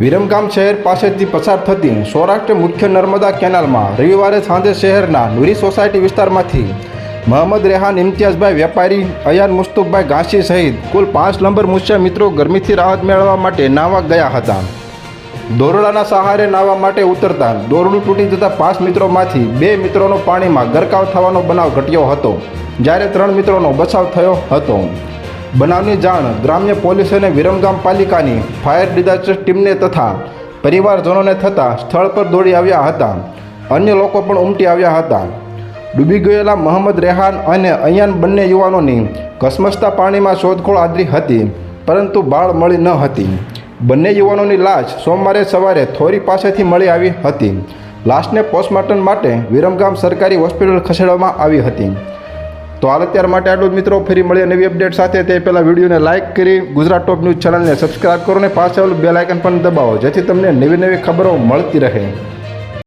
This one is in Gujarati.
વિરમગામ શહેર પાસેથી પસાર થતી સૌરાષ્ટ્ર મુખ્ય નર્મદા કેનાલમાં રવિવારે સાંજે શહેરના નુરી સોસાયટી વિસ્તારમાંથી મોહમ્મદ રેહાન ઇમ્તિયાઝભાઈ વેપારી, અયાન મુસ્તુફભાઈ ઘાસી સહિત કુલ 5 નંબર મુસ્યા મિત્રો ગરમીથી રાહત મેળવવા માટે નાહવા ગયા હતા. દોરડાના સહારે નાહવા માટે ઉતરતા દોરડું તૂટી જતા 5 મિત્રોમાંથી 2 મિત્રોનો પાણીમાં ગરકાવ થવાનો બનાવ ઘટ્યો હતો, જ્યારે 3 મિત્રોનો બચાવ થયો હતો. બનાવની જાણ ગ્રામ્ય પોલીસ અને વિરમગામ પાલિકાની ફાયર ડિઝાસ્ટર ટીમને તથા પરિવારજનોને થતાં સ્થળ પર દોડી આવ્યા હતા. અન્ય લોકો પણ ઉમટી આવ્યા હતા. ડૂબી ગયેલા મોહમ્મદ રેહાન અને અયાન બંને યુવાનોની ઘસમસતા પાણીમાં શોધખોળ આદરી હતી, પરંતુ બાળ મળી ન હતી. બંને યુવાનોની લાશ સોમવારે સવારે થોરી પાસેથી મળી આવી હતી. લાશને પોસ્ટમોર્ટમ માટે વિરમગામ સરકારી હોસ્પિટલ ખસેડવામાં આવી હતી. તો હાલ અત્યાર માટે આટલું જ મિત્રો. ફરી મળીએ નવી અપડેટ સાથે. તે પહેલાં વિડીયોને લાઇક કરી ગુજરાત ટોપ ન્યૂઝ ચેનલને સબસ્ક્રાઇબ કરો અને પાછળ બેલ આઇકન પણ દબાવો, જેથી તમને નવી નવી ખબરો મળતી રહે.